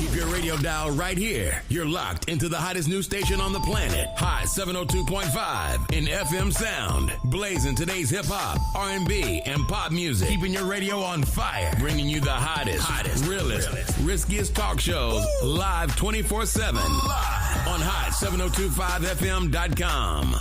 Keep your radio dial right here. You're locked into the hottest news station on the planet. Hot 702.5 in FM sound. Blazing today's hip-hop, R&B, and pop music. Keeping your radio on fire. Bringing you the hottest, realest, riskiest talk shows live 24/7. Live on hot7025fm.com.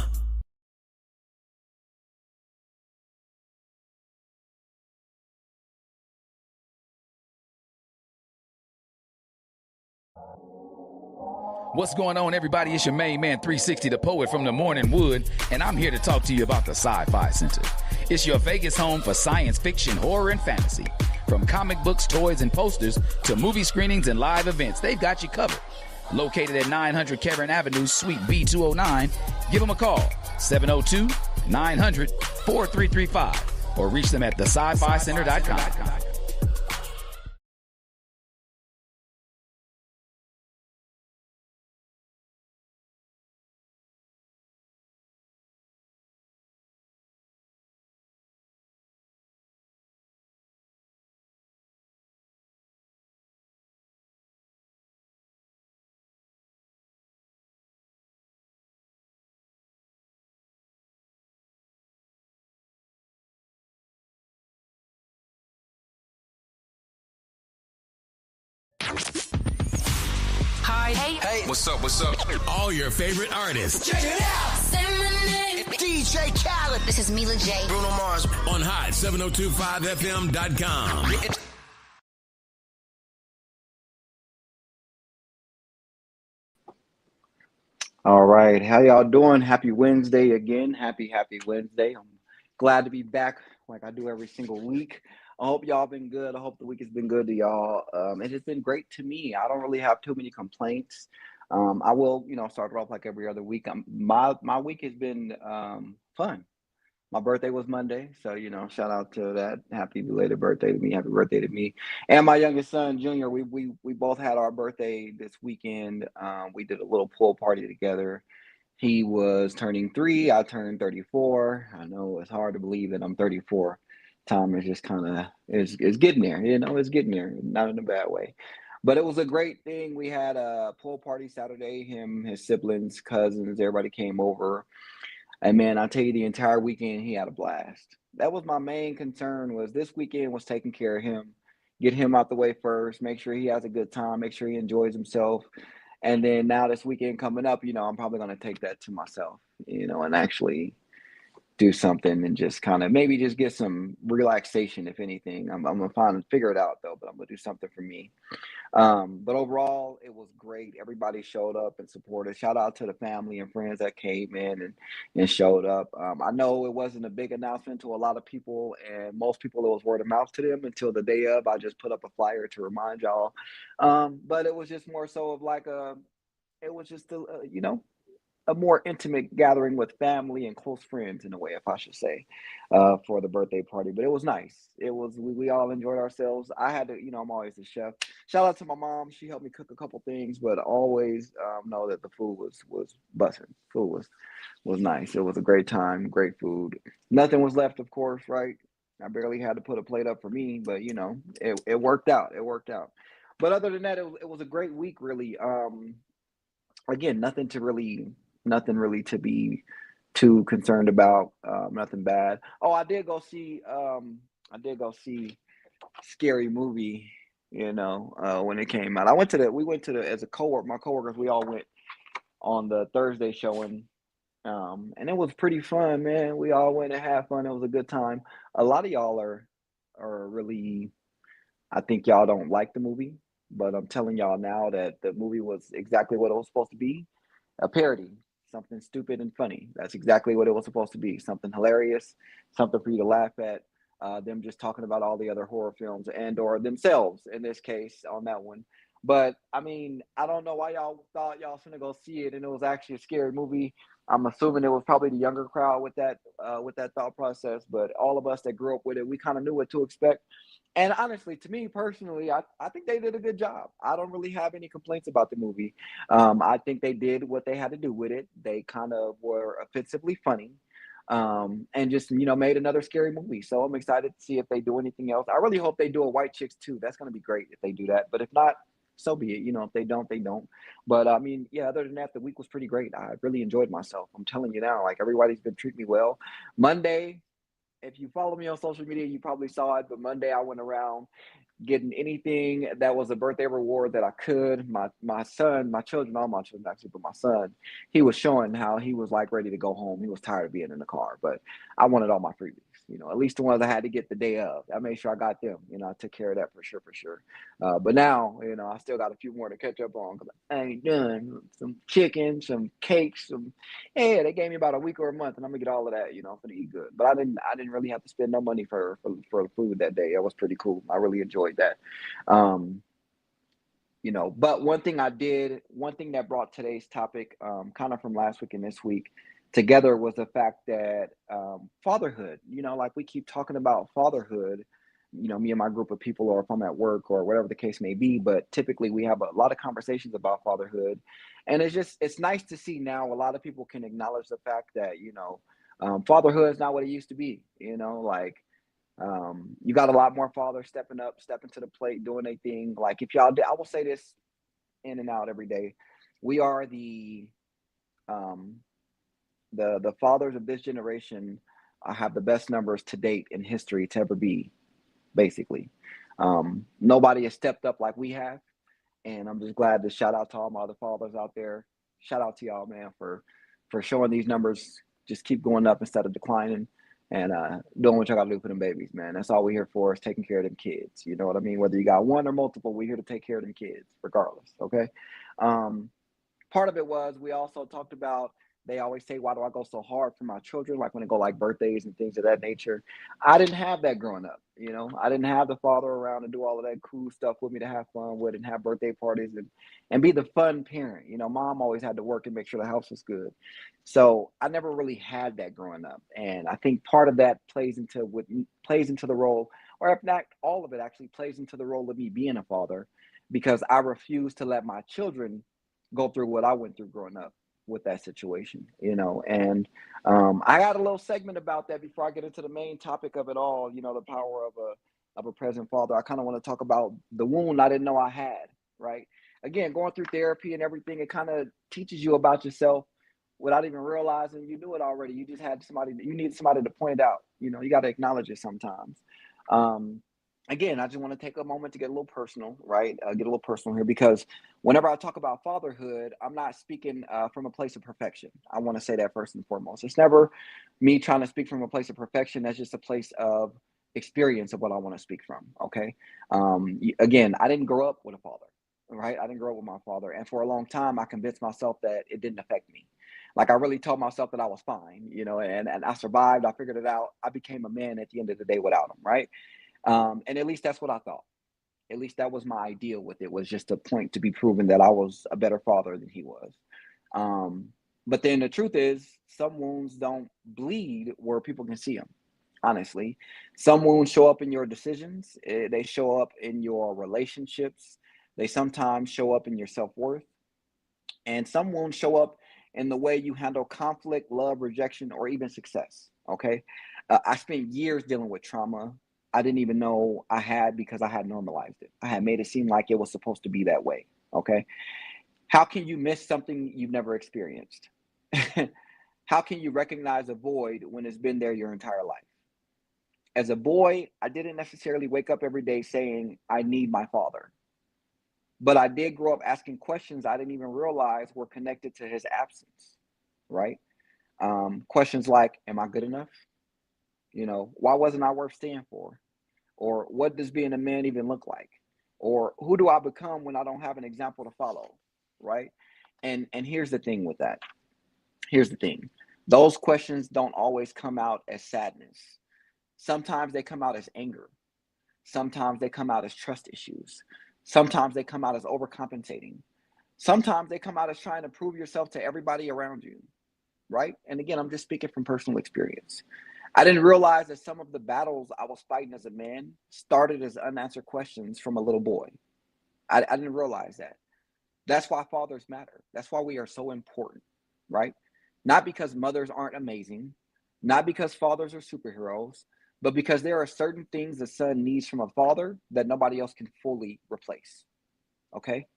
What's going on, everybody? It's your main man, 360, the poet from the Morning Wood, and I'm here to talk to you about the Sci-Fi Center. It's your Vegas home for science fiction, horror, and fantasy. From comic books, toys, and posters to movie screenings and live events, they've got you covered. Located at 900 Karen Avenue, Suite B209, give them a call, 702-900-4335, or reach them at thescificenter.com. Hi. Hey. What's up? All your favorite artists. Check it out. Say my name. DJ Khaled. This is Mila J. Bruno Mars. On hot 7025fm.com. All right, how y'all doing? Happy Wednesday again. Happy Wednesday. I'm glad to be back like I do every single week. I hope y'all been good. I hope the week has been good to y'all. It has been great to me. I don't really have too many complaints. I will, start it off like every other week. My week has been fun. My birthday was Monday, so shout out to that. Happy belated birthday to me. Happy birthday to me and my youngest son, Junior. We both had our birthday this weekend. We did a little pool party together. He was turning 3. I turned 34. I know it's hard to believe that I'm 34. Time is just kind of is getting there. It's getting there, not in a bad way. But it was a great thing. We had a pool party Saturday. Him, his siblings, cousins, everybody came over. And man, I tell you, the entire weekend he had a blast. That was my main concern, was this weekend was taking care of him, get him out the way first, make sure he has a good time, make sure he enjoys himself. And then now this weekend coming up, I'm probably going to take that to myself, and actually do something and just kind of maybe just get some relaxation, if anything. I'm going to figure it out though, but I'm going to do something for me. But overall, it was great. Everybody showed up and supported. Shout out to the family and friends that came in and showed up. I know it wasn't a big announcement to a lot of people, and most people, it was word of mouth to them until the day of. I just put up a flyer to remind y'all. But it was just more so of like a more intimate gathering with family and close friends, in a way, if I should say, for the birthday party. But it was nice. We all enjoyed ourselves. I had to, I'm always the chef. Shout out to my mom. She helped me cook a couple things, but always know that the food was busting. Food was nice. It was a great time, great food. Nothing was left, of course, right? I barely had to put a plate up for me, but it worked out. It worked out. But other than that, it was a great week, really. Again, nothing really to be too concerned about. Nothing bad. Oh, I did go see Scary Movie, when it came out. We went to the as a coworker, my coworkers, we all went on the Thursday showing. And it was pretty fun, man. We all went and had fun. It was a good time. A lot of y'all are really, I think y'all don't like the movie, but I'm telling y'all now that the movie was exactly what it was supposed to be. A parody. Something stupid and funny. That's exactly what it was supposed to be. Something hilarious, something for you to laugh at. Them just talking about all the other horror films and/or themselves in this case on that one. But I mean, I don't know why y'all thought y'all was gonna go see it and it was actually a scary movie. I'm assuming it was probably the younger crowd with that thought process. But all of us that grew up with it, we kind of knew what to expect. And honestly, to me personally, I think they did a good job. I don't really have any complaints about the movie. I think they did what they had to do with it. They kind of were offensively funny, and just, made another scary movie. So I'm excited to see if they do anything else. I really hope they do a White Chicks too. That's going to be great if they do that. But if not, so be it. If they don't, they don't. But I mean, yeah, other than that, the week was pretty great. I really enjoyed myself. I'm telling you now, like everybody's been treating me well. Monday, if you follow me on social media, you probably saw it. But Monday, I went around getting anything that was a birthday reward that I could. My son, my children, all my children actually, but my son, he was showing how he was like ready to go home. He was tired of being in the car, but I wanted all my freebies. At least the ones I had to get the day of. I made sure I got them. I took care of that for sure, for sure. But now, I still got a few more to catch up on because I ain't done. Some chicken, some cakes, yeah, they gave me about a week or a month, and I'm gonna get all of that. I'm gonna eat good. But I didn't really have to spend no money for the food that day. It was pretty cool. I really enjoyed that. But one thing that brought today's topic, kind of from last week and this week together, was the fact that fatherhood. Like we keep talking about fatherhood. Me and my group of people, or if I'm at work or whatever the case may be, but typically we have a lot of conversations about fatherhood. And it's nice to see now a lot of people can acknowledge the fact that, fatherhood is not what it used to be, like, you got a lot more fathers stepping to the plate, doing a thing. Like if y'all did, I will say this in and out every day. We are um, the fathers of this generation have the best numbers to date in history to ever be, basically. Nobody has stepped up like we have. And I'm just glad to shout out to all my other fathers out there. Shout out to y'all, man, for showing these numbers just keep going up instead of declining, and doing what y'all gotta do for them babies, man. That's all we're here for, is taking care of them kids. You know what I mean? Whether you got one or multiple, we're here to take care of them kids, regardless. Okay. Part of it was, we also talked about, they always say, why do I go so hard for my children? Like when they go like birthdays and things of that nature. I didn't have that growing up. I didn't have the father around to do all of that cool stuff with me to have fun with and have birthday parties and be the fun parent. Mom always had to work and make sure the house was good. So I never really had that growing up. And I think part of that plays into the role, or if not all of it actually plays into the role of me being a father, because I refuse to let my children go through what I went through growing up with that situation, and I got a little segment about that before I get into the main topic of it all, the power of a present father. I kind of want to talk about the wound I didn't know I had, right? Again, going through therapy and everything, it kind of teaches you about yourself without even realizing you knew it already. You just had you need somebody to point it out. You got to acknowledge it sometimes. Again, I just want to take a moment to get a little personal, right? Get a little personal here, because whenever I talk about fatherhood, I'm not speaking from a place of perfection. I want to say that first and foremost. It's never me trying to speak from a place of perfection. That's just a place of experience of what I want to speak from, okay? Again, I didn't grow up with a father, right? I didn't grow up with my father. And for a long time, I convinced myself that it didn't affect me. Like I really told myself that I was fine, and I survived. I figured it out. I became a man at the end of the day without him, right? And at least that's what I thought. At least that was my ideal with it, was just a point to be proven that I was a better father than he was. But then the truth is, some wounds don't bleed where people can see them. Honestly, some wounds show up in your decisions. They show up in your relationships. They sometimes show up in your self-worth. And some wounds show up in the way you handle conflict, love, rejection, or even success. Okay. I spent years dealing with trauma I didn't even know I had, because I had normalized it. I had made it seem like it was supposed to be that way. Okay. How can you miss something you've never experienced? How can you recognize a void when it's been there your entire life? As a boy, I didn't necessarily wake up every day saying, I need my father. But I did grow up asking questions I didn't even realize were connected to his absence, right? Questions like, am I good enough? Why wasn't I worth staying for? Or what does being a man even look like? Or who do I become when I don't have an example to follow, right? And here's the thing with that. Here's the thing. Those questions don't always come out as sadness. Sometimes they come out as anger. Sometimes they come out as trust issues. Sometimes they come out as overcompensating. Sometimes they come out as trying to prove yourself to everybody around you, right? And again, I'm just speaking from personal experience. I didn't realize that some of the battles I was fighting as a man started as unanswered questions from a little boy. I didn't realize that. That's why fathers matter. That's why we are so important, right? Not because mothers aren't amazing, not because fathers are superheroes, but because there are certain things the son needs from a father that nobody else can fully replace. Okay.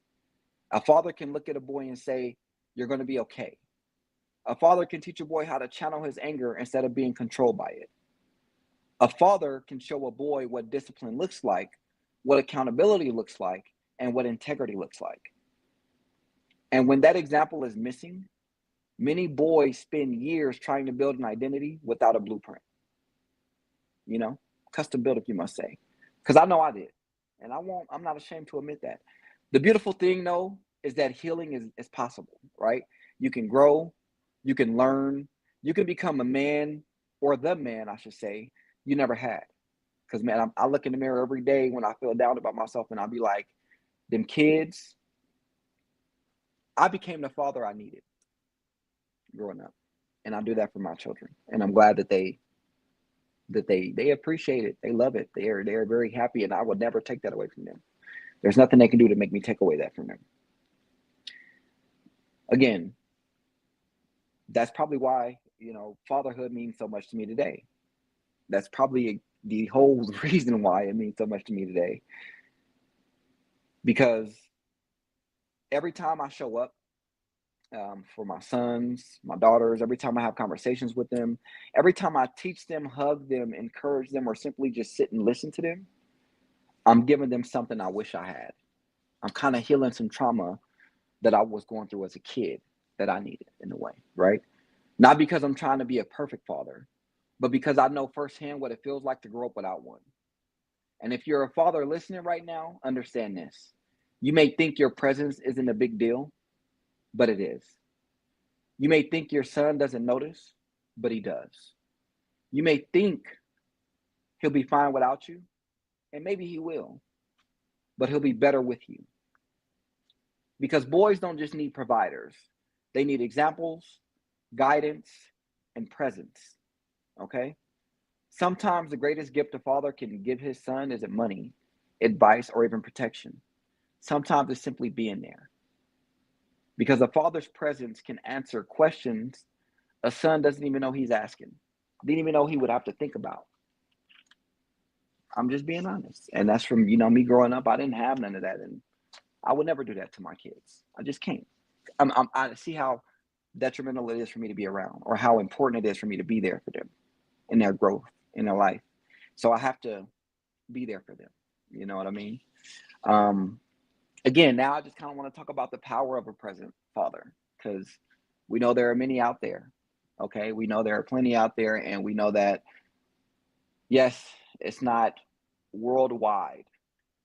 A father can look at a boy and say, you're going to be okay. A father can teach a boy how to channel his anger instead of being controlled by it. A father can show a boy what discipline looks like, what accountability looks like, and what integrity looks like. And when that example is missing, many boys spend years trying to build an identity without a blueprint. You know, custom built, if you must say. Because I know I did. And I'm not ashamed to admit that. The beautiful thing, though, is that healing is possible, right? You can grow, you can learn, you can become a man, or the man, I should say, you never had. Because, man, I look in the mirror every day when I feel down about myself, and I'll be like, them kids, I became the father I needed growing up. And I do that for my children. And I'm glad that they appreciate it. They love it. They are very happy, and I would never take that away from them. There's nothing they can do to make me take away that from them. Again, that's probably why, fatherhood means so much to me today. That's probably the whole reason why it means so much to me today. Because every time I show up for my sons, my daughters, every time I have conversations with them, every time I teach them, hug them, encourage them, or simply just sit and listen to them, I'm giving them something I wish I had. I'm kind of healing some trauma that I was going through as a kid that I needed in a way, right? Not because I'm trying to be a perfect father, but because I know firsthand what it feels like to grow up without one. And if you're a father listening right now, understand this. You may think your presence isn't a big deal, but it is. You may think your son doesn't notice, but he does. You may think he'll be fine without you, and maybe he will, but he'll be better with you. Because boys don't just need providers. They need examples, guidance, and presence, okay? Sometimes the greatest gift a father can give his son isn't money, advice, or even protection. Sometimes it's simply being there. Because a father's presence can answer questions a son doesn't even know he's asking, didn't even know he would have to think about. I'm just being honest. And that's from, me growing up. I didn't have none of that. And I would never do that to my kids. I just can't. I see how detrimental it is for me to be around, or how important it is for me to be there for them in their growth, in their life. So I have to be there for them. You know what I mean? Again, now I just kind of want to talk about the power of a present father, because we know there are many out there. Okay. We know there are plenty out there, and we know that, yes, it's not worldwide,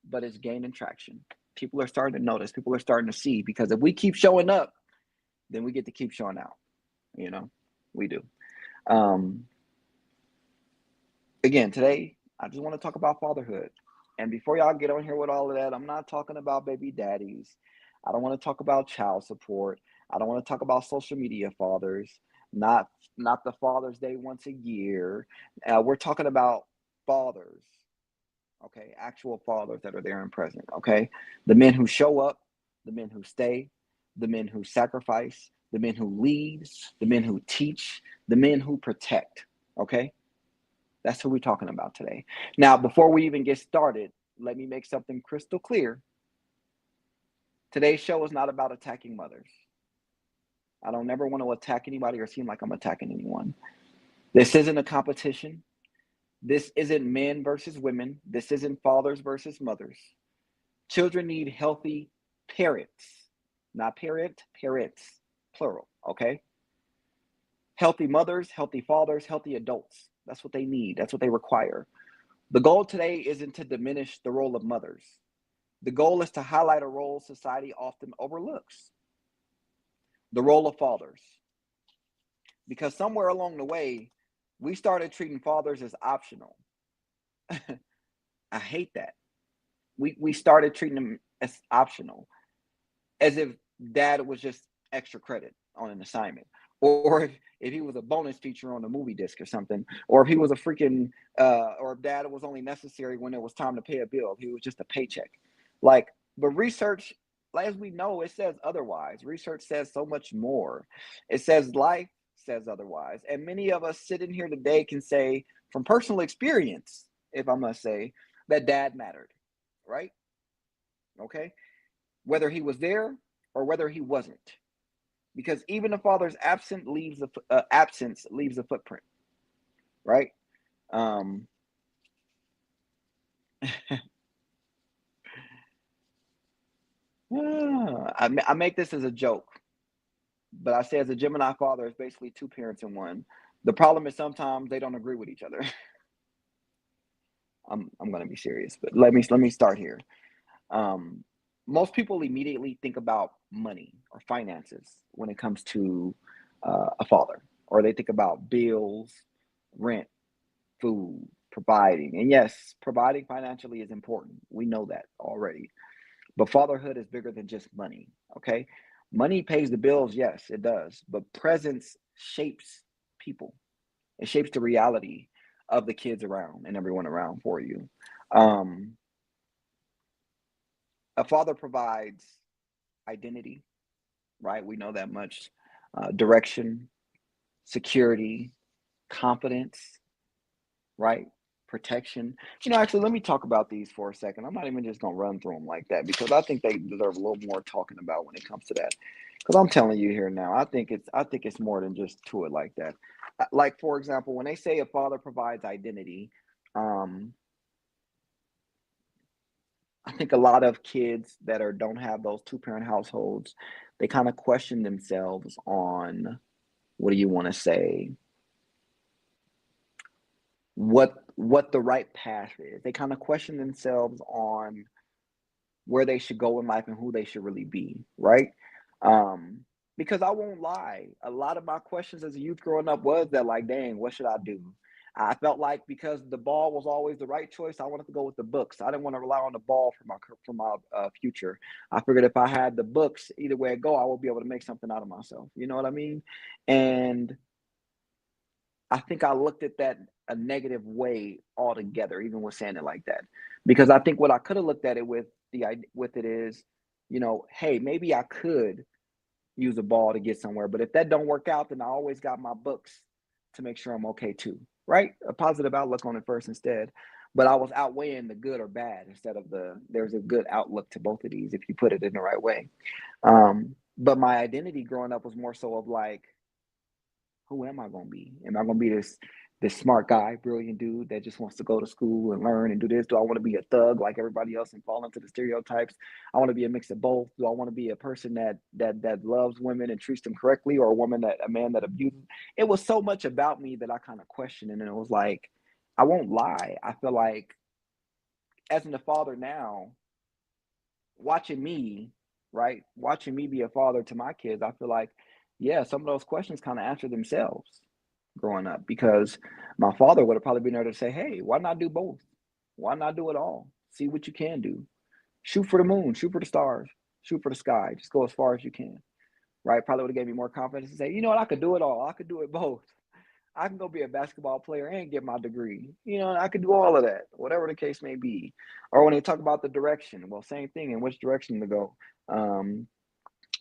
but it's gaining traction. People are starting to notice. People are starting to see, because if we keep showing up, then we get to keep showing out. We do. Again, today, I just want to talk about fatherhood. And before y'all get on here with all of that, I'm not talking about baby daddies. I don't want to talk about child support. I don't want to talk about social media fathers, not the Father's Day once a year. We're talking about fathers, okay? Actual fathers that are there and present, okay? The men who show up, the men who stay, the men who sacrifice, the men who lead, the men who teach, the men who protect, okay? That's who we're talking about today. Now, before we even get started, let me make something crystal clear. Today's show is not about attacking mothers. I don't ever want to attack anybody or seem like I'm attacking anyone. This isn't a competition. This isn't men versus women. This isn't fathers versus mothers. Children need healthy parents, not parents, plural, okay? Healthy mothers, healthy fathers, healthy adults. That's what they need. That's what they require. The goal today isn't to diminish the role of mothers. The goal is to highlight a role society often overlooks: the role of fathers. Because somewhere along the way, we started treating fathers as optional. I hate that. We started treating them as optional, as if dad was just extra credit on an assignment, or if he was a bonus feature on a movie disc or something, or if he was a freaking, or if dad was only necessary when it was time to pay a bill, if he was just a paycheck. But research, as we know, it says otherwise. Research says so much more. It says life says otherwise. And many of us sitting here today can say from personal experience, if I must say, that dad mattered, right? Okay. whether he was there or whether he wasn't. Because even the father's absence leaves a footprint, right? Um, I make this as a joke, but I say as a Gemini father, it's basically two parents in one. The problem is sometimes they don't agree with each other. I'm going to be serious, but let me start here. Um, Most people immediately think about money or finances when it comes to a father, or they think about bills, rent, food, providing. And yes, providing financially is important. We know that already. But fatherhood is bigger than just money, okay? Money pays the bills, yes, it does. But presence shapes people. It shapes the reality of the kids around and everyone around for you. Um, a father provides identity, right? We know that much. Direction, security, confidence, right? Protection. Actually, let me talk about these for a second. I'm not even just gonna run through them like that because I think they deserve a little more talking about when it comes to that. Because I'm telling you here now, I think it's more than just to it like that. Like for example, when they say a father provides identity, um, I think a lot of kids that don't have those two parent households, they kind of question themselves on what do you want to say, what the right path is. They kind of question themselves on where they should go in life and who they should really be, right? Um, because I won't lie, a lot of my questions as a youth growing up was that like, dang, what should I do? I felt like because the ball was always the right choice, I wanted to go with the books. I didn't want to rely on the ball for my future. I figured if I had the books, either way I go, I would be able to make something out of myself. You know what I mean? And I think I looked at that a negative way altogether, even with saying it like that, because I think what I could have looked at it with it is, hey, maybe I could use a ball to get somewhere, but if that don't work out, then I always got my books to make sure I'm okay too, right? A positive outlook on it first instead. But I was outweighing the good or bad instead of there's a good outlook to both of these if you put it in the right way. But my identity growing up was more so of like, who am I going to be? Am I going to be this smart guy, brilliant dude that just wants to go to school and learn and do this? Do I want to be a thug like everybody else and fall into the stereotypes? I want to be a mix of both. Do I want to be a person that loves women and treats them correctly, or a man that abuses? It was so much about me that I kind of questioned, and it was like, I won't lie. I feel like as a father now, watching me, right, watching me be a father to my kids, I feel like, yeah, some of those questions kind of answer themselves growing up because my father would have probably been there to say, hey, why not do both? Why not do it all? See what you can do. Shoot for the moon, shoot for the stars, shoot for the sky. Just go as far as you can, right? Probably would have gave me more confidence to say, you know what, I could do it all. I could do it both. I can go be a basketball player and get my degree. I could do all of that, whatever the case may be. Or when they talk about the direction, well, same thing, in which direction to go.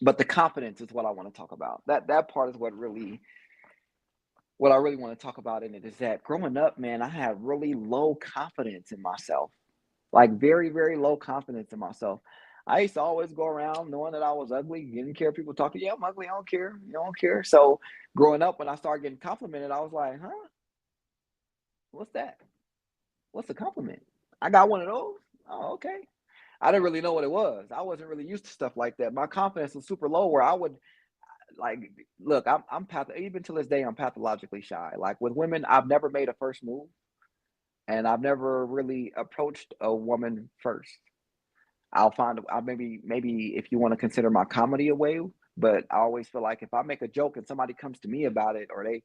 But the confidence is what I want to talk about. That part is what I really want to talk about in it is that growing up, man, I had really low confidence in myself, like very, very low confidence in myself. I used to always go around knowing that I was ugly, didn't care if people talking, yeah, I'm ugly, I don't care, you don't care. So growing up, when I started getting complimented, I was like, huh, what's that? What's a compliment? I got one of those? Oh, okay. I didn't really know what it was. I wasn't really used to stuff like that. My confidence was super low where I would like look, even to this day I'm pathologically shy. Like with women, I've never made a first move and I've never really approached a woman first. I maybe if you want to consider my comedy a way, but I always feel like if I make a joke and somebody comes to me about it or they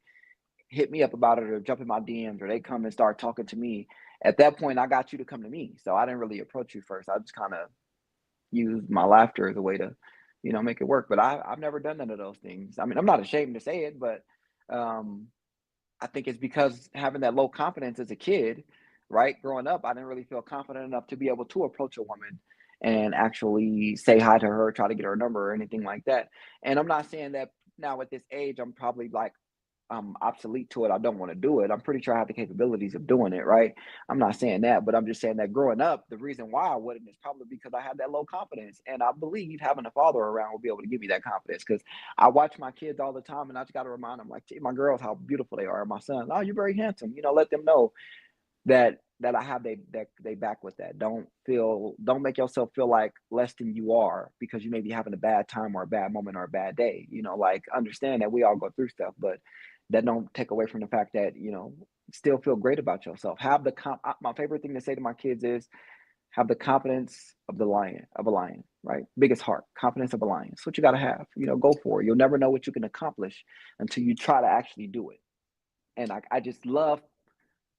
hit me up about it or jump in my DMs or they come and start talking to me, at that point I got you to come to me. So I didn't really approach you first. I just kind of used my laughter as a way to, make it work. But I've never done none of those things. I mean, I'm not ashamed to say it, but um, I think it's because having that low confidence as a kid, right? Growing up, I didn't really feel confident enough to be able to approach a woman and actually say hi to her, try to get her number or anything like that. And I'm not saying that now at this age, I'm probably like I'm obsolete to it. I don't want to do it. I'm pretty sure I have the capabilities of doing it, right? I'm not saying that, but I'm just saying that growing up, the reason why I wouldn't is probably because I had that low confidence. And I believe having a father around will be able to give me that confidence, because I watch my kids all the time and I just got to remind them, like, my girls, how beautiful they are. My son, oh, you're very handsome. Let them know that I have they back with that. Don't make yourself feel like less than you are because you may be having a bad time or a bad moment or a bad day. Like, understand that we all go through stuff, but that don't take away from the fact that, still feel great about yourself. My favorite thing to say to my kids is, have the confidence of a lion, right? Biggest heart, confidence of a lion. It's what you got to have. Go for it. You'll never know what you can accomplish until you try to actually do it. And I just love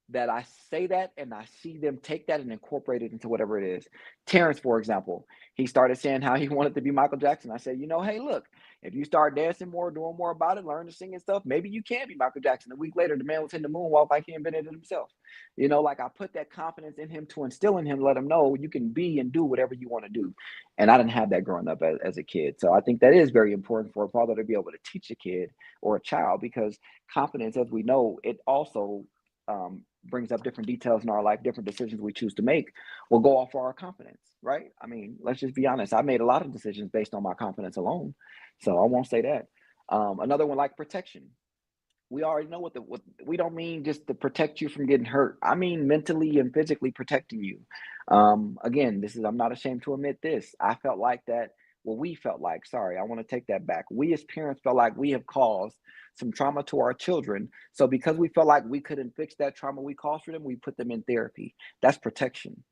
that I say that and I see them take that and incorporate it into whatever it is. Terrence, for example, he started saying how he wanted to be Michael Jackson. I said, hey, look, if you start dancing more, doing more about it, learn to sing and stuff, maybe you can be Michael Jackson. A week later, the man was in the moonwalk like he invented it himself. Like, I put that confidence in him to instill in him, let him know you can be and do whatever you want to do. And I didn't have that growing up as a kid. So I think that is very important for a father to be able to teach a kid or a child, because confidence, as we know, it also brings up different details in our life. Different decisions we choose to make will go off our confidence, right? I mean, let's just be honest. I made a lot of decisions based on my confidence alone, so I won't say that. Another one, like protection. We already know what we don't mean just to protect you from getting hurt. I mean mentally and physically protecting you. Again, I'm not ashamed to admit this. I felt like that. Well, we felt like, sorry, I want to take that back. We as parents felt like we have caused some trauma to our children. So because we felt like we couldn't fix that trauma we caused for them, we put them in therapy. That's protection.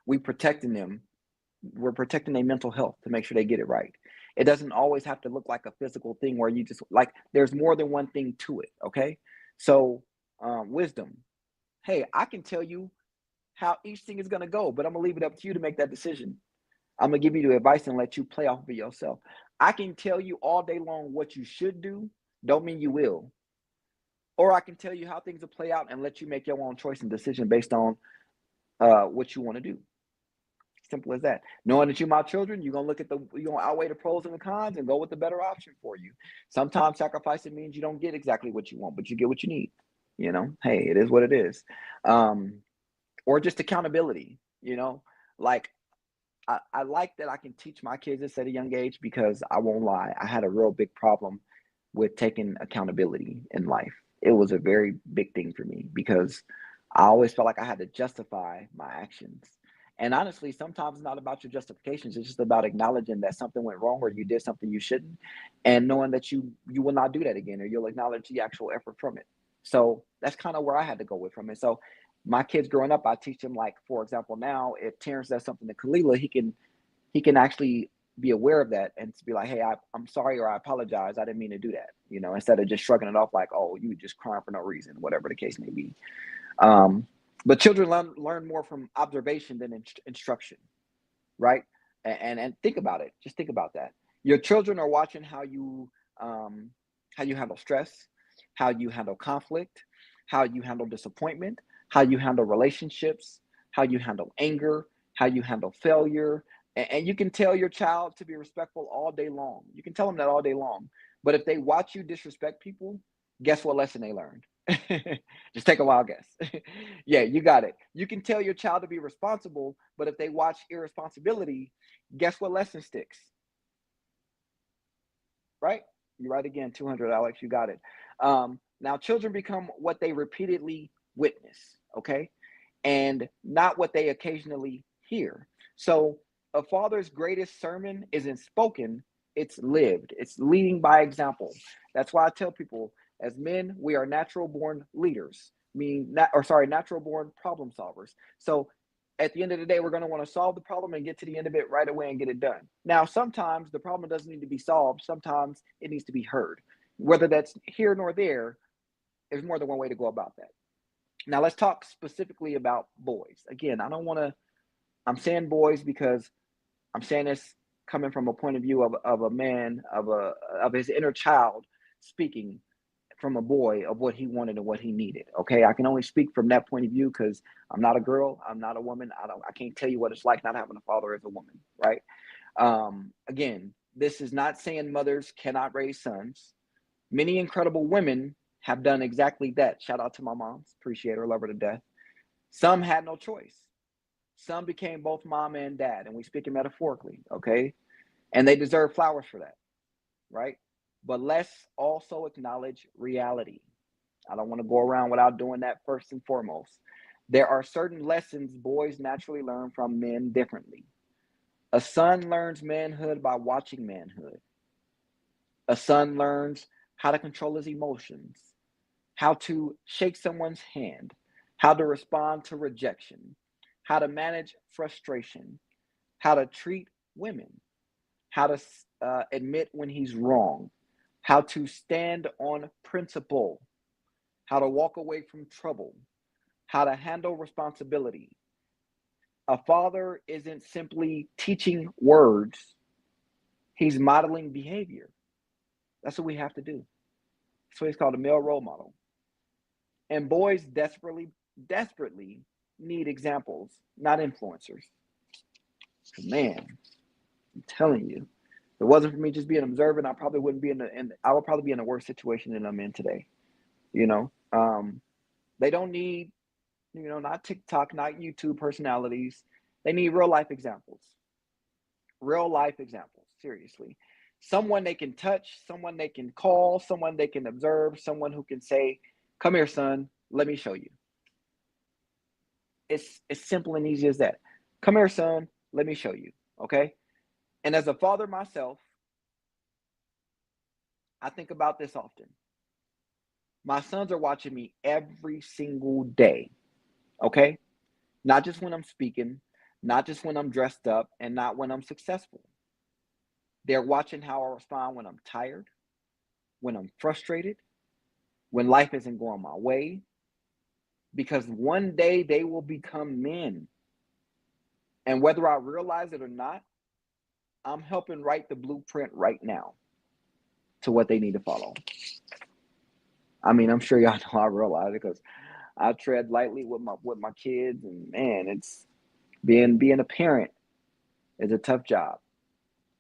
We protecting them. We're protecting their mental health to make sure they get it right. It doesn't always have to look like a physical thing where you just, like, there's more than one thing to it. Okay. So wisdom. Hey, I can tell you how each thing is going to go, but I'm gonna leave it up to you to make that decision. I'm gonna give you the advice and let you play off of it yourself. I can tell you all day long what you should do, don't mean you will. Or I can tell you how things will play out and let you make your own choice and decision based on what you want to do. Simple as that. Knowing that you're my children, you're gonna outweigh the pros and the cons and go with the better option for you. Sometimes sacrificing means you don't get exactly what you want, but you get what you need. Hey, it is what it is. Or just accountability. Like, I like that I can teach my kids this at a young age, because I won't lie, I had a real big problem with taking accountability in life. It was a very big thing for me because I always felt like I had to justify my actions. And honestly, sometimes it's not about your justifications. It's just about acknowledging that something went wrong or you did something you shouldn't, and knowing that you will not do that again, or you'll acknowledge the actual effort from it. So that's kind of where I had to go with from it. So my kids growing up, I teach them, like, for example, now if Terrence does something to Kalila, he can actually be aware of that and be like, hey, I'm sorry, or I apologize. I didn't mean to do that. Instead of just shrugging it off like, oh, you just crying for no reason, whatever the case may be. But children learn more from observation than instruction, right? And think about it. Just think about that. Your children are watching how you handle stress, how you handle conflict, how you handle disappointment, how you handle relationships, how you handle anger, how you handle failure. And you can tell your child to be respectful all day long. You can tell them that all day long. But if they watch you disrespect people, guess what lesson they learned? Just take a wild guess. Yeah, you got it. You can tell your child to be responsible, but if they watch irresponsibility, guess what lesson sticks? Right? You're right again, 200, Alex, you got it. Now, children become what they repeatedly witness, okay? And not what they occasionally hear. So a father's greatest sermon isn't spoken, it's lived. It's leading by example. That's why I tell people, as men, we are natural born leaders, natural born problem solvers. So at the end of the day, we're going to want to solve the problem and get to the end of it right away and get it done. Now, sometimes the problem doesn't need to be solved. Sometimes it needs to be heard. Whether that's here nor there, there's more than one way to go about that. Now, let's talk specifically about boys. Again, I'm saying boys because I'm saying this coming from a point of view of a man, of his inner child speaking from a boy, of what he wanted and what he needed. Okay. I can only speak from that point of view because I'm not a girl. I'm not a woman. I can't tell you what it's like not having a father as a woman. Right. Again, this is not saying mothers cannot raise sons. Many incredible women have done exactly that. Shout out to my moms. Appreciate her, love her to death. Some had no choice. Some became both mom and dad, and we speaking metaphorically, okay? And they deserve flowers for that, right? But let's also acknowledge reality. I don't want to go around without doing that first and foremost. There are certain lessons boys naturally learn from men differently. A son learns manhood by watching manhood. A son learns how to control his emotions, how to shake someone's hand, how to respond to rejection, how to manage frustration, how to treat women, how to admit when he's wrong, how to stand on principle, how to walk away from trouble, how to handle responsibility. A father isn't simply teaching words, he's modeling behavior. That's what we have to do. So he's called a male role model. And boys desperately need examples, not influencers. Man, I'm telling you, if it wasn't for me just being observant, I probably wouldn't be I would probably be in a worse situation than I'm in today. You know, they don't need, not TikTok, not YouTube personalities. They need real life examples. Real life examples, seriously. Someone they can touch, someone they can call, someone they can observe, someone who can say, come here, son, let me show you. It's simple and easy as that. Come here, son, let me show you, okay? And as a father myself, I think about this often. My sons are watching me every single day, okay? Not just when I'm speaking, not just when I'm dressed up, and not when I'm successful. They're watching how I respond when I'm tired, when I'm frustrated, when life isn't going my way, because one day they will become men. And whether I realize it or not, I'm helping write the blueprint right now to what they need to follow. I mean, I'm sure y'all know I realize it because I tread lightly with my kids, and man, it's being a parent is a tough job,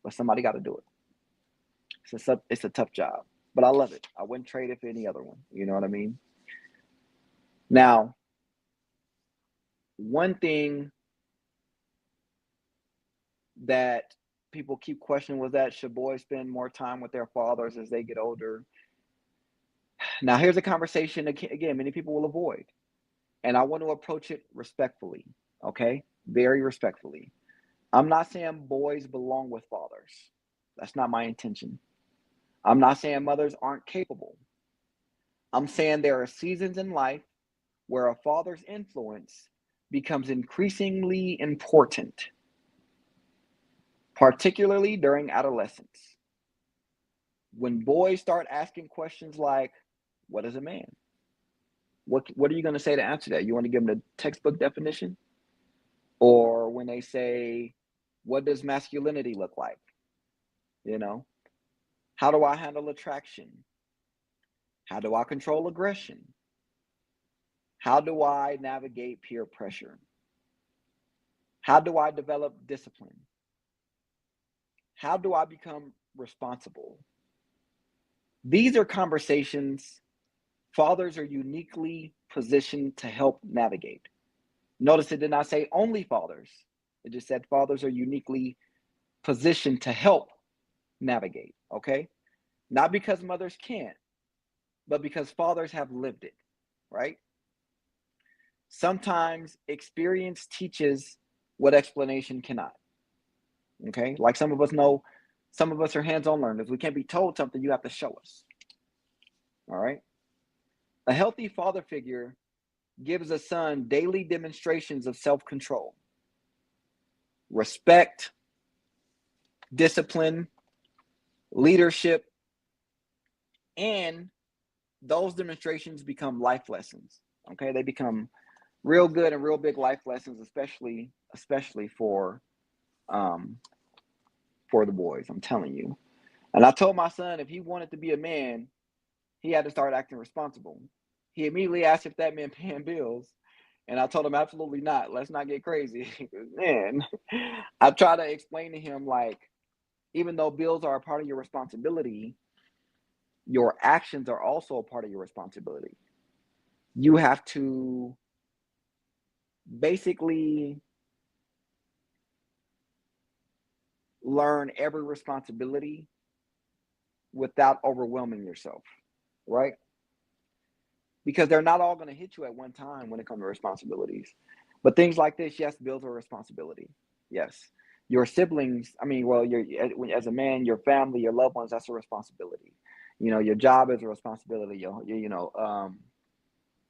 but somebody got to do it. It's a tough job, but I love it. I wouldn't trade it for any other one. You know what I mean? Now, one thing that people keep questioning was that should boys spend more time with their fathers as they get older? Now, here's a conversation, again, many people will avoid. And I want to approach it respectfully, okay? Very respectfully. I'm not saying boys belong with fathers. That's not my intention. I'm not saying mothers aren't capable. I'm saying there are seasons in life where a father's influence becomes increasingly important, particularly during adolescence. When boys start asking questions like, what is a man? What are you going to say to answer that? You want to give them the textbook definition? Or when they say, what does masculinity look like? How do I handle attraction? How do I control aggression? How do I navigate peer pressure? How do I develop discipline? How do I become responsible? These are conversations fathers are uniquely positioned to help navigate. Notice it did not say only fathers. It just said fathers are uniquely positioned to help navigate, okay? Not because mothers can't, but because fathers have lived it, right? Sometimes experience teaches what explanation cannot, okay? Like some of us know, some of us are hands-on learners. We can't be told something, you have to show us, all right? A healthy father figure gives a son daily demonstrations of self-control, respect, discipline, leadership, and those demonstrations become life lessons. Okay, they become real good and real big life lessons, especially for the boys. I'm telling you. And I told my son if he wanted to be a man, he had to start acting responsible. He immediately asked if that meant paying bills. And I told him, absolutely not. Let's not get crazy. Man, I try to explain to him, like, even though bills are a part of your responsibility, your actions are also a part of your responsibility. You have to basically learn every responsibility without overwhelming yourself, right? Because they're not all going to hit you at one time when it comes to responsibilities. But things like this, yes, bills are a responsibility. Yes. Your siblings, I mean, well, as a man, your family, your loved ones, that's a responsibility. Your job is a responsibility.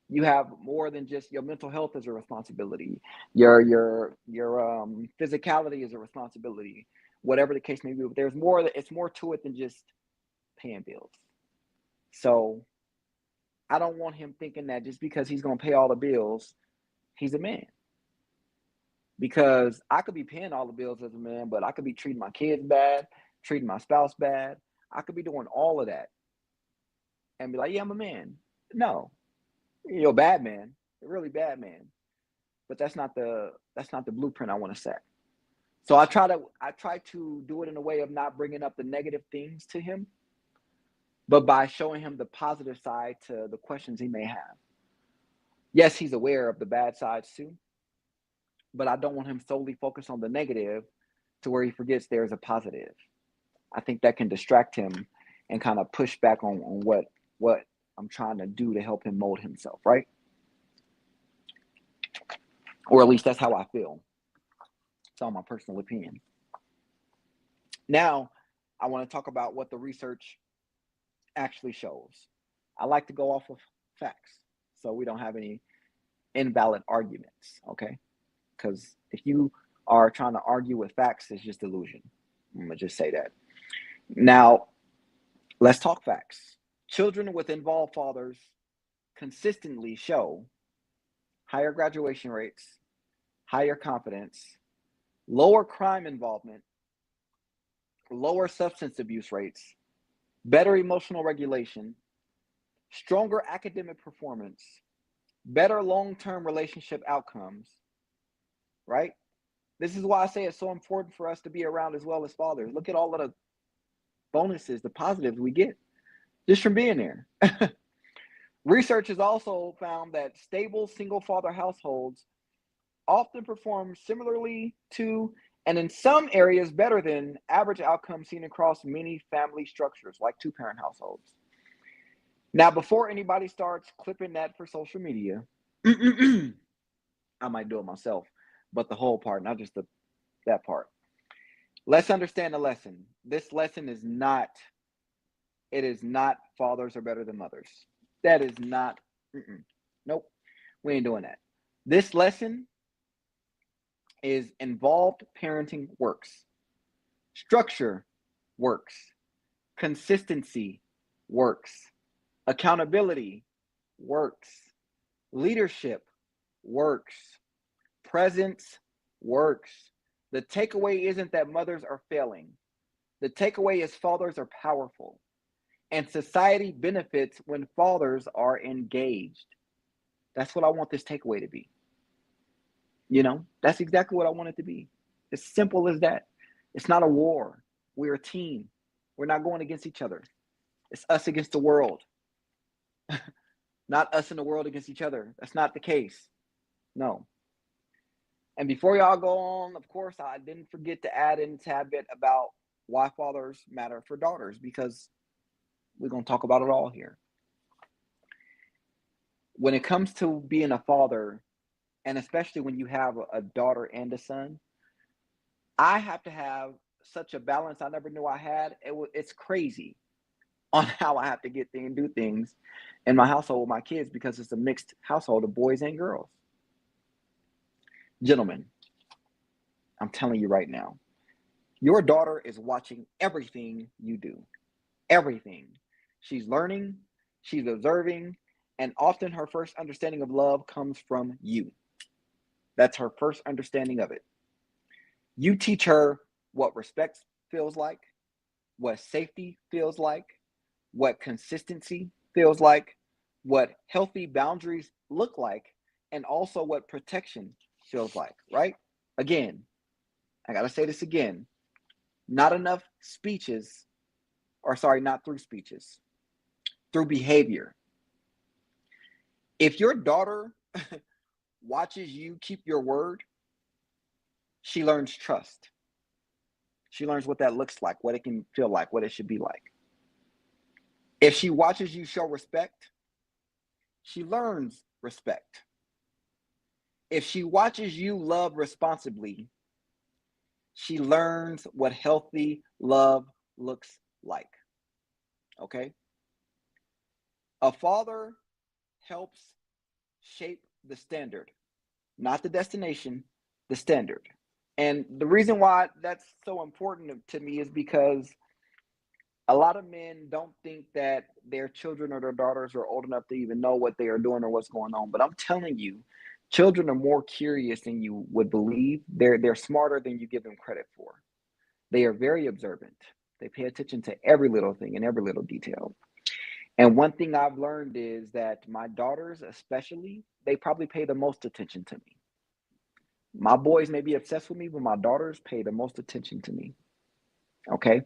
You have more than just your mental health is a responsibility. Your physicality is a responsibility. Whatever the case may be, but there's more. It's more to it than just paying bills. So I don't want him thinking that just because he's going to pay all the bills, he's a man. Because I could be paying all the bills as a man, but I could be treating my kids bad, treating my spouse bad. I could be doing all of that and be like, yeah, I'm a man. No, you're a bad man, a really bad man. But that's not the blueprint I want to set. So I try to do it in a way of not bringing up the negative things to him, but by showing him the positive side to the questions he may have. Yes, he's aware of the bad sides too, but I don't want him solely focused on the negative to where he forgets there's a positive. I think that can distract him and kind of push back on what I'm trying to do to help him mold himself, right? Or at least that's how I feel. It's all my personal opinion. Now, I want to talk about what the research actually shows. I like to go off of facts so we don't have any invalid arguments, okay? Because if you are trying to argue with facts, it's just illusion. I'm going to just say that. Now, let's talk facts. Children with involved fathers consistently show higher graduation rates, higher confidence, lower crime involvement, lower substance abuse rates, better emotional regulation, stronger academic performance, better long-term relationship outcomes, right? This is why I say it's so important for us to be around as well as fathers. Look at all of the bonuses, the positives we get just from being there. Research has also found that stable single-father households often perform similarly to, and in some areas better than, average outcomes seen across many family structures, like two-parent households. Now, before anybody starts clipping that for social media, I might do it myself, but the whole part, not just that part. Let's understand the lesson. This lesson is not fathers are better than mothers. That is not, nope, we ain't doing that. This lesson is involved parenting works. Structure works. Consistency works. Accountability works. Leadership works. Presence works. The takeaway isn't that mothers are failing. The takeaway is fathers are powerful. And society benefits when fathers are engaged. That's what I want this takeaway to be. That's exactly what I want it to be. As simple as that. It's not a war. We're a team. We're not going against each other. It's us against the world. Not us and the world against each other. That's not the case. No. And before y'all go on, of course, I didn't forget to add in a tad bit about why fathers matter for daughters, because we're going to talk about it all here. When it comes to being a father, and especially when you have a daughter and a son, I have to have such a balance I never knew I had. It's crazy on how I have to do things in my household with my kids, because it's a mixed household of boys and girls. Gentlemen, I'm telling you right now, your daughter is watching everything you do. Everything. She's learning, she's observing, and often her first understanding of love comes from you. That's her first understanding of it. You teach her what respect feels like, what safety feels like, what consistency feels like, what healthy boundaries look like, and also what protection feels like, right? Again, I got to say this again. Not through speeches. through behavior. If your daughter watches you keep your word, she learns trust. She learns what that looks like, what it can feel like, what it should be like. If she watches you show respect, she learns respect. If she watches you love responsibly, she learns what healthy love looks like. Okay? A father helps shape the standard, not the destination, the standard. And the reason why that's so important to me is because a lot of men don't think that their children or their daughters are old enough to even know what they are doing or what's going on. But I'm telling you, children are more curious than you would believe. They're smarter than you give them credit for. They are very observant. They pay attention to every little thing and every little detail. And one thing I've learned is that my daughters, especially, they probably pay the most attention to me. My boys may be obsessed with me, but my daughters pay the most attention to me. Okay.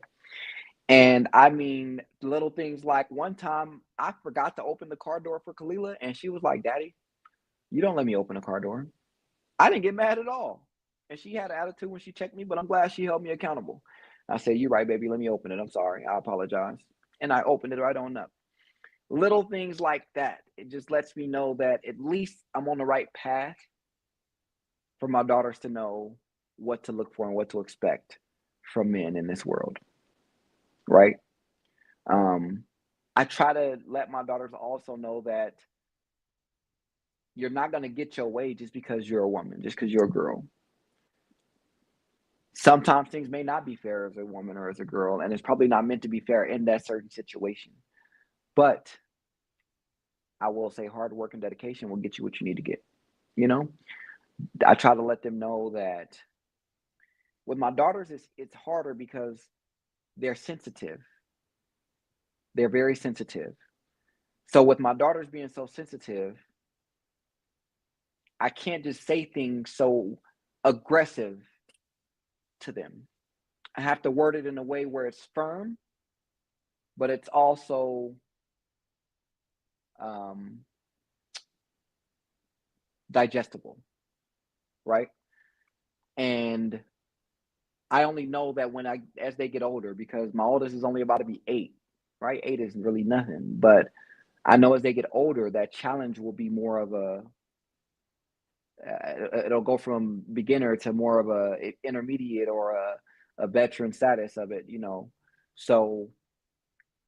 And I mean, little things like one time I forgot to open the car door for Kalila, and she was like, Daddy, you don't let me open the car door. I didn't get mad at all. And she had an attitude when she checked me, but I'm glad she held me accountable. I said, You're right, baby. Let me open it. I'm sorry. I apologize. And I opened it right on up. Little things like that. It just lets me know that at least I'm on the right path for my daughters to know what to look for and what to expect from men in this world. Right? I try to let my daughters also know that you're not going to get your way just because you're a woman, just because you're a girl. Sometimes things may not be fair as a woman or as a girl, and it's probably not meant to be fair in that certain situation. But I will say hard work and dedication will get you what you need to get. You know, I try to let them know that with my daughters, it's harder because they're sensitive. They're very sensitive. So with my daughters being so sensitive, I can't just say things so aggressive to them. I have to word it in a way where it's firm, but it's also digestible, right? And I only know that as they get older, because my oldest is only about to be 8, right? 8 is really nothing, but I know as they get older, that challenge will be more of it'll go from beginner to more of a intermediate or a veteran status of it, So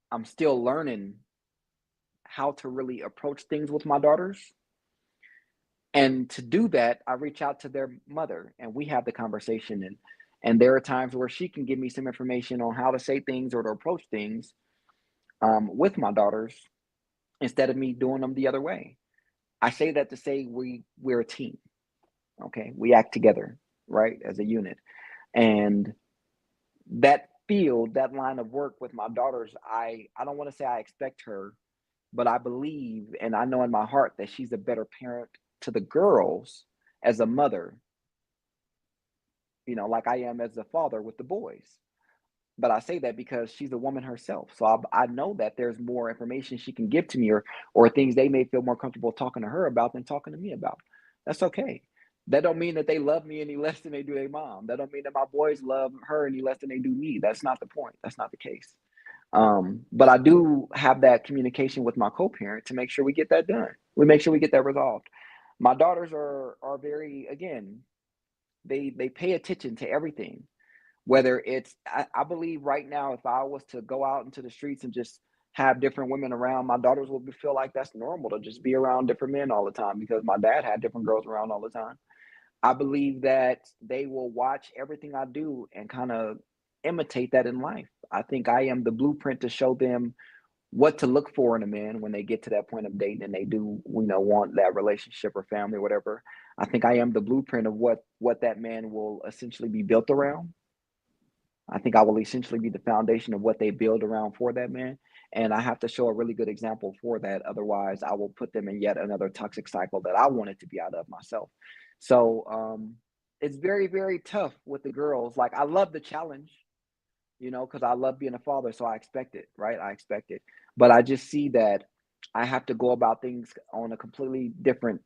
I'm still learning how to really approach things with my daughters. And to do that, I reach out to their mother and we have the conversation. And there are times where she can give me some information on how to say things or to approach things with my daughters instead of me doing them the other way. I say that to say we're a team. Okay. We act together, right? As a unit. And that that line of work with my daughters, I don't want to say I expect her, but I believe and I know in my heart that she's a better parent to the girls as a mother, like I am as a father with the boys. But I say that because she's a woman herself. So I know that there's more information she can give to me or things they may feel more comfortable talking to her about than talking to me about. That's okay. That don't mean that they love me any less than they do their mom. That don't mean that my boys love her any less than they do me. That's not the point. That's not the case. But I do have that communication with my co-parent to make sure we get that done. We make sure we get that resolved. My daughters are very, again, they pay attention to everything. Whether it's, I believe right now, if I was to go out into the streets and just have different women around, my daughters will feel like that's normal to just be around different men all the time because my dad had different girls around all the time. I believe that they will watch everything I do and kind of imitate that in life. I think I am the blueprint to show them what to look for in a man when they get to that point of dating and they do, want that relationship or family or whatever. I think I am the blueprint of what that man will essentially be built around. I think I will essentially be the foundation of what they build around for that man. And I have to show a really good example for that. Otherwise, I will put them in yet another toxic cycle that I wanted to be out of myself. So it's very, very tough with the girls. Like, I love the challenge, because I love being a father. So I expect it, right? I expect it. But I just see that I have to go about things on a completely different,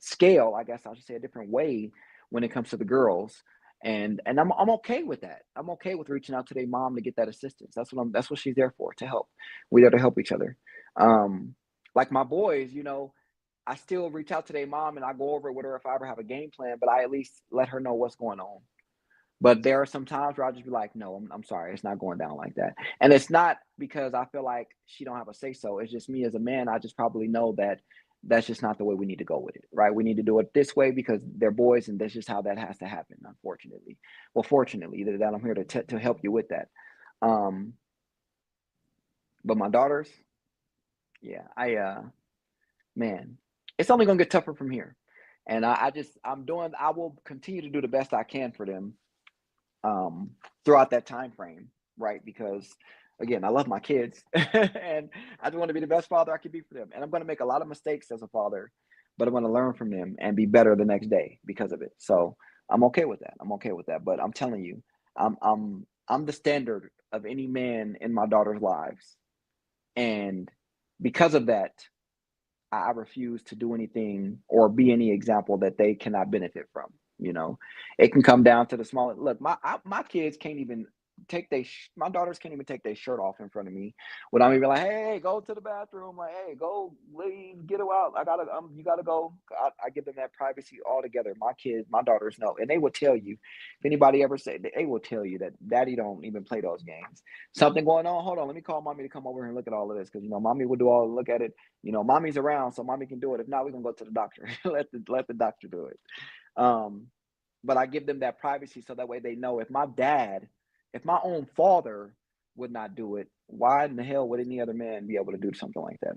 scale. I guess I should say a different way when it comes to the girls. And I'm okay with that. I'm okay with reaching out to their mom to get that assistance. That's what she's there for, to help. We're there to help each other. Like my boys, I still reach out to their mom and I go over it with her if I ever have a game plan, but I at least let her know what's going on. But there are some times where I'll just be like, no, I'm sorry, it's not going down like that. And it's not because I feel like she don't have a say so. It's just me as a man. I just probably know that that's just not the way we need to go with it, right? We need to do it this way because they're boys, and that's just how that has to happen. Unfortunately, well, fortunately, that I'm here to help you with that. But my daughters, yeah, man, it's only gonna get tougher from here. And I will continue to do the best I can for them throughout that time frame, right? Because again, I love my kids and I just want to be the best father I can be for them. And I'm going to make a lot of mistakes as a father, but I'm going to learn from them and be better the next day because of it. So I'm okay with that. I'm okay with that. But I'm telling you, I'm the standard of any man in my daughter's lives. And because of that, I refuse to do anything or be any example that they cannot benefit from. It can come down to the small. Look, my kids can't even my daughters can't even take their shirt off in front of me without me be like, hey, go to the bathroom. Like, hey, go leave, get her out. You gotta go. I give them that privacy altogether. My daughters know, and they will tell you. If anybody ever say, they will tell you that daddy don't even play those games. Something going on. Hold on, let me call mommy to come over here and look at all of this because mommy will do all look at it. Mommy's around, so mommy can do it. If not, we're gonna go to the doctor. let the doctor do it. But I give them that privacy so that way they know if my own father would not do it, why in the hell would any other man be able to do something like that?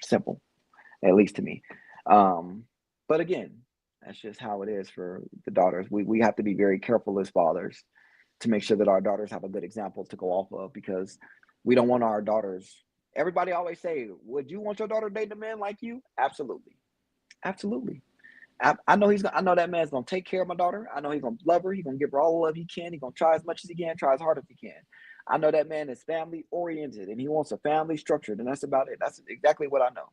Simple, at least to me. But again, that's just how it is for the daughters. We have to be very careful as fathers to make sure that our daughters have a good example to go off of because we don't want our daughters. Everybody always say, would you want your daughter to date a man like you? Absolutely. Absolutely. I know that man's gonna take care of my daughter. I know he's gonna love her. He's gonna give her all the love he can. He's gonna try as much as he can, try as hard as he can. I know that man is family oriented and he wants a family structured, and that's about it. That's exactly what I know.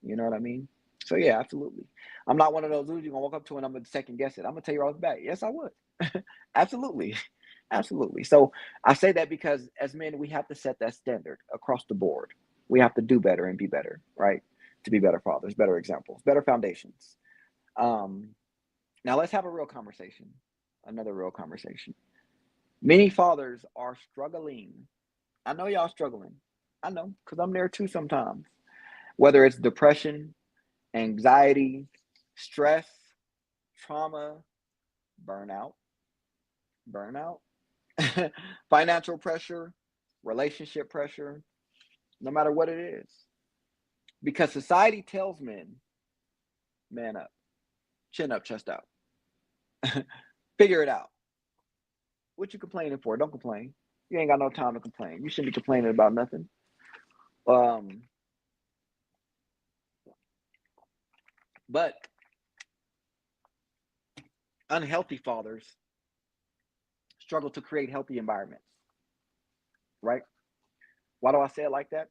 You know what I mean? So yeah, absolutely. I'm not one of those dudes you're gonna walk up to and I'm gonna second guess it. I'm gonna tell you right off the bat. Yes, I would. Absolutely. Absolutely. So I say that because as men, we have to set that standard across the board. We have to do better and be better, right? To be better fathers, better examples, better foundations. Now let's have a real conversation. Another real conversation. Many fathers are struggling. I know y'all struggling. I know, because I'm there too sometimes. Whether it's depression, anxiety, stress, trauma, burnout, financial pressure, relationship pressure, no matter what it is. Because society tells men, man up. Chin up, chest out. Figure it out. What you complaining for? Don't complain. You ain't got no time to complain. You shouldn't be complaining about nothing. But unhealthy fathers struggle to create healthy environments, right? Why do I say it like that?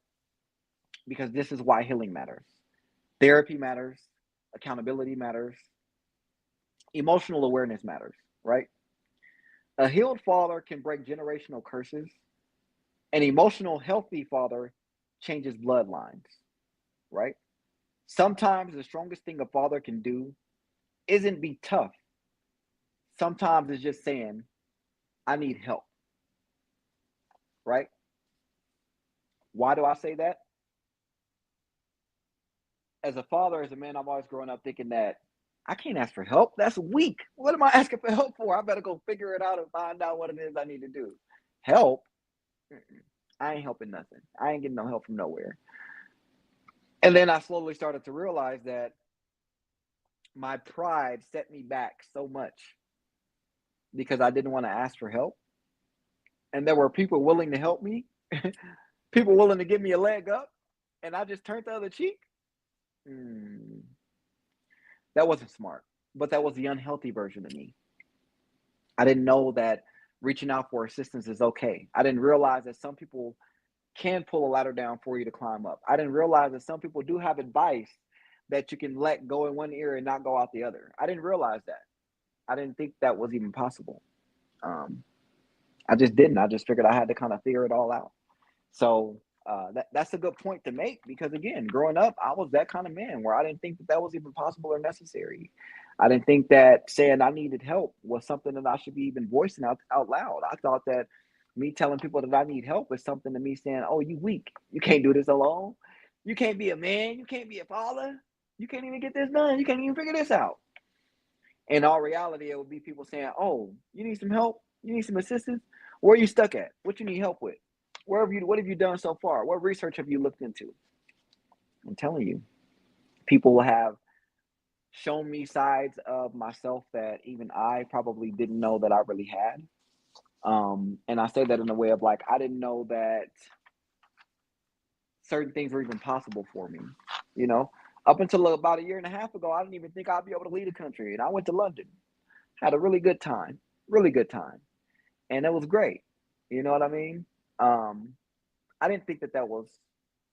Because this is why healing matters. Therapy matters. Accountability matters. Emotional awareness matters, right? A healed father can break generational curses. An emotional, healthy father changes bloodlines, right? Sometimes the strongest thing a father can do isn't be tough. Sometimes it's just saying, I need help, right? Why do I say that? As a father, as a man, I've always grown up thinking that I can't ask for help. That's weak. What am I asking for help for? I better go figure it out and find out what it is I need to do. Help? I ain't helping nothing. I ain't getting no help from nowhere. And then I slowly started to realize that my pride set me back so much because I didn't want to ask for help. And there were people willing to help me, people willing to give me a leg up, and I just turned the other cheek. That wasn't smart, but that was the unhealthy version of me. I didn't know that reaching out for assistance is okay. I didn't realize that some people can pull a ladder down for you to climb up. I didn't realize that some people do have advice that you can let go in one ear and not go out the other. I didn't realize that. I didn't think that was even possible. Um, I just didn't. I just figured I had to kind of figure it all out. So that's a good point to make because, again, growing up, I was that kind of man where I didn't think that was even possible or necessary. I didn't think that saying I needed help was something that I should be even voicing out loud. I thought that me telling people that I need help is something to me saying, oh, you weak. You can't do this alone. You can't be a man. You can't be a father. You can't even get this done. You can't even figure this out. In all reality, it would be people saying, oh, you need some help? You need some assistance? Where are you stuck at? What you need help with? What have you done so far? What research have you looked into? I'm telling you, people have shown me sides of myself that even I probably didn't know that I really had. And I say that in a way of like, I didn't know that certain things were even possible for me. You know, up until about a year and a half ago, I didn't even think I'd be able to lead a country. And I went to London, had a really good time. And it was great. You know what I mean? I didn't think that that was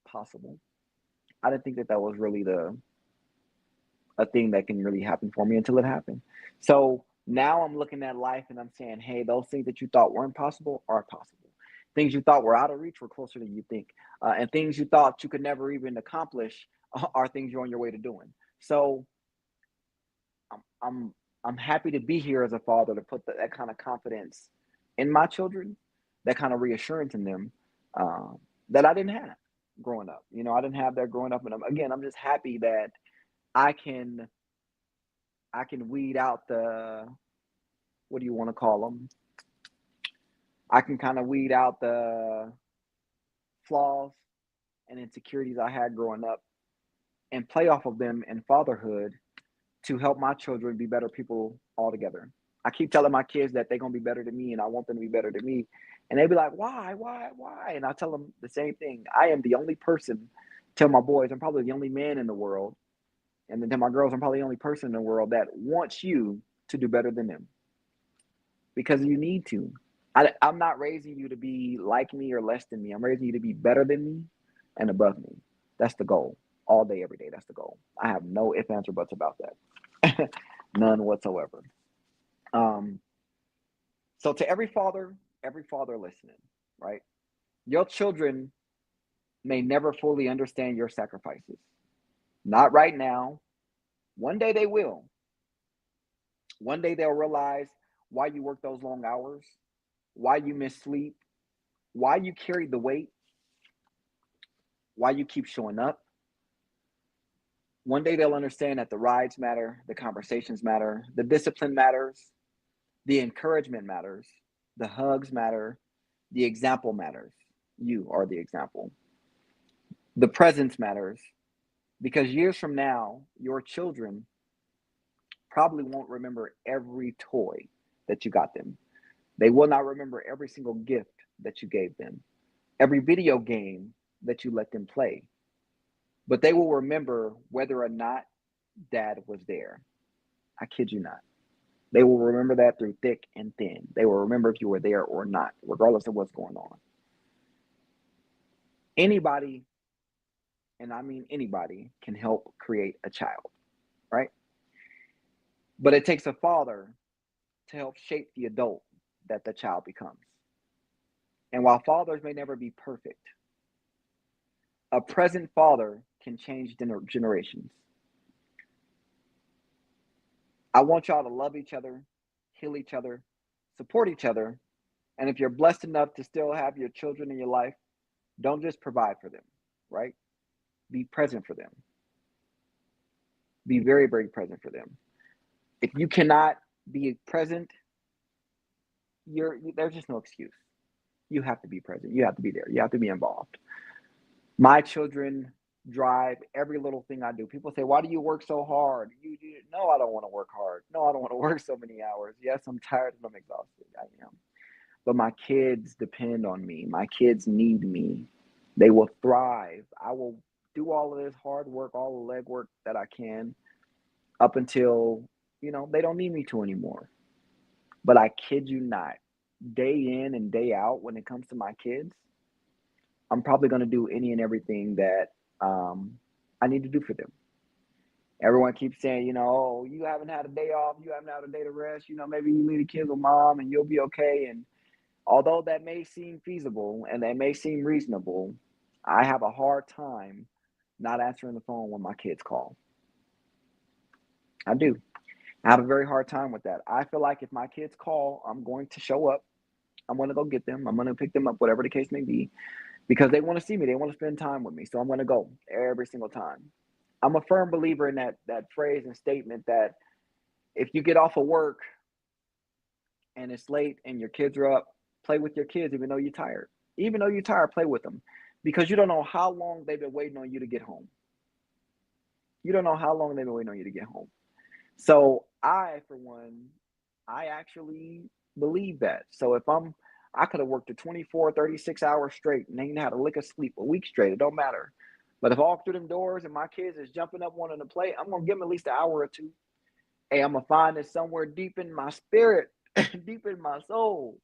possible. I didn't think that that was really a thing that can really happen for me until it happened. So now I'm looking at life and I'm saying, hey, those things that you thought weren't possible are possible. Things you thought were out of reach were closer than you think. And things you thought you could never even accomplish are things you're on your way to doing. So I'm I'm I'm happy to be here as a father to put that kind of confidence in my children, that kind of reassurance in them uh, that I didn't have growing up. You know, I didn't have that growing up, and again, I'm just happy that I can I can weed out the, what do you want to call them? I can kind of weed out the flaws and insecurities I had growing up and play off of them in fatherhood to help my children be better people altogether. I keep telling my kids that they're gonna be better than me, and I want them to be better than me. And they be like, why? And I tell them the same thing. I am the only person. Tell my boys, I'm probably the only man in the world, and then tell my girls, I'm probably the only person in the world that wants you to do better than them because you need to. I'm not raising you to be like me or less than me. I'm raising you to be better than me and above me. That's the goal. All day, every day. That's the goal. I have no ifs, ands, or buts about that. None whatsoever. Um, so to every father listening, right? Your children may never fully understand your sacrifices. Not right now. One day they will. One day they'll realize why you work those long hours, why you miss sleep, why you carry the weight, why you keep showing up. One day they'll understand that the rides matter, the conversations matter, the discipline matters, the encouragement matters, the hugs matter, the example matters. You are the example. The presence matters because years from now, your children probably won't remember every toy that you got them. They will not remember every single gift that you gave them, every video game that you let them play, but they will remember whether or not dad was there. I kid you not. They will remember that through thick and thin. They will remember if you were there or not, regardless of what's going on. Anybody, and I mean anybody, can help create a child, right? But it takes a father to help shape the adult that the child becomes. And while fathers may never be perfect, a present father can change generations. I want y'all to love each other, heal each other, support each other. And if you're blessed enough to still have your children in your life, don't just provide for them, right? Be present for them. Be very, very present for them. If you cannot be present, there's just no excuse. You have to be present. You have to be there. You have to be involved. My children drive every little thing I do. People say, why do you work so hard? No, I don't want to work hard. No, I don't want to work so many hours. Yes, I'm tired and I'm exhausted. I am. But my kids depend on me. My kids need me. They will thrive. I will do all of this hard work, all the leg work that I can up until, they don't need me to anymore. But I kid you not, day in and day out, when it comes to my kids, I'm probably going to do any and everything that I need to do for them. Everyone keeps saying, oh, you haven't had a day off, you haven't had a day to rest, maybe you leave the kids with mom and you'll be okay. And although that may seem feasible and that may seem reasonable, I have a hard time not answering the phone when my kids call. I do. I have a very hard time with that. I feel like if my kids call, I'm going to show up. I'm going to go get them. I'm going to pick them up, whatever the case may be, because they want to see me. They want to spend time with me. So I'm going to go every single time. I'm a firm believer in that phrase and statement that if you get off of work and it's late and your kids are up, play with your kids even though you're tired. Even though you're tired, play with them, because you don't know how long they've been waiting on you to get home. You don't know how long they've been waiting on you to get home. So for one, I actually believe that. So if I could have worked a 24, 36 hours straight and ain't had a lick of sleep a week straight, it don't matter. But if I walk through them doors and my kids is jumping up wanting to play, I'm going to give them at least an hour or two. Hey, I'm going to find it somewhere deep in my spirit, deep in my soul.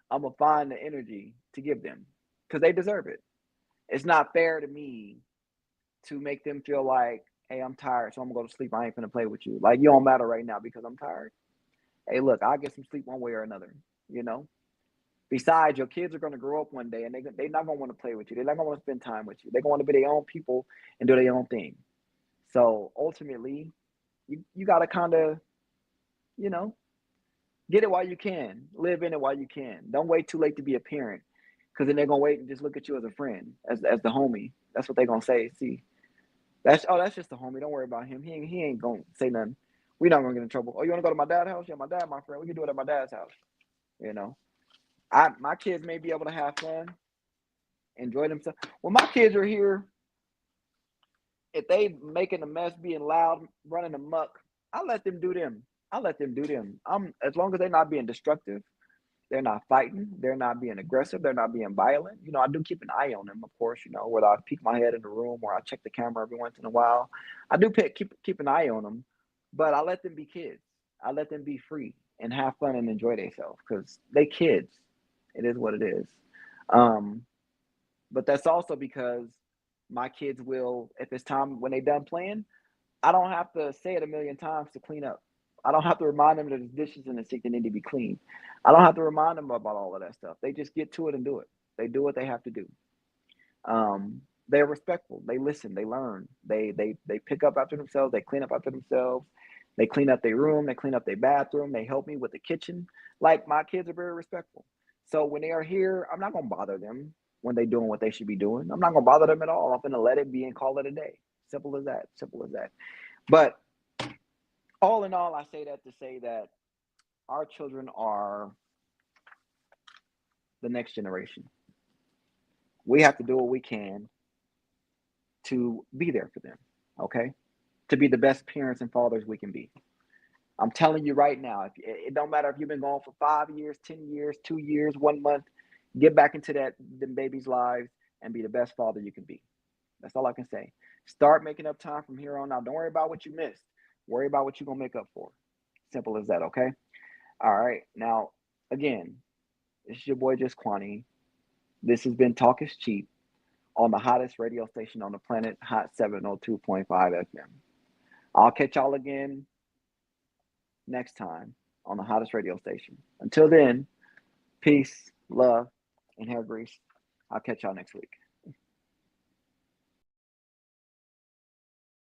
I'm going to find the energy to give them because they deserve it. It's not fair to me to make them feel like, hey, I'm tired, so I'm going to go to sleep. I ain't going to play with you. Like, you don't matter right now because I'm tired. Hey, look, I'll get some sleep one way or another, Besides, your kids are going to grow up one day and they're not going to want to play with you. They're not going to want to spend time with you. They're going to be their own people and do their own thing. So ultimately, you got to kind of, get it while you can. Live in it while you can. Don't wait too late to be a parent, because then they're going to wait and just look at you as a friend, as the homie. That's what they're going to say. See, that's just the homie. Don't worry about him. He ain't going to say nothing. We're not going to get in trouble. Oh, you want to go to my dad's house? Yeah, my dad, my friend. We can do it at my dad's house. My kids may be able to have fun, enjoy themselves. When my kids are here, if they making a mess, being loud, running amok, I let them do them. As long as they're not being destructive, they're not fighting, they're not being aggressive, they're not being violent. I do keep an eye on them, of course. Whether I peek my head in the room or I check the camera every once in a while, I do keep an eye on them. But I let them be kids. I let them be free and have fun and enjoy themselves because they kids. It is what it is. But that's also because my kids will, if it's time when they're done playing, I don't have to say it a million times to clean up. I don't have to remind them that the dishes in the sink that need to be cleaned. I don't have to remind them about all of that stuff. They just get to it and do it. They do what they have to do. They're respectful. They listen. They learn. They pick up after themselves. They clean up after themselves. They clean up their room. They clean up their bathroom. They help me with the kitchen. Like, my kids are very respectful. So when they are here, I'm not going to bother them when they're doing what they should be doing. I'm not going to bother them at all. I'm going to let it be and call it a day. Simple as that. Simple as that. But all in all, I say that to say that our children are the next generation. We have to do what we can to be there for them, okay? To be the best parents and fathers we can be. I'm telling you right now, it don't matter if you've been gone for 5 years, 10 years, 2 years, 1 month, get back into them babies' lives and be the best father you can be. That's all I can say. Start making up time from here on out. Don't worry about what you missed. Worry about what you're going to make up for. Simple as that, okay? All right. Now, again, this is your boy, Juss Quanni. This has been Talk is Cheap on the hottest radio station on the planet, Hot 702.5 FM. I'll catch y'all again next time on the hottest radio station. Until then, peace, love, and hair grease. I'll catch y'all next week.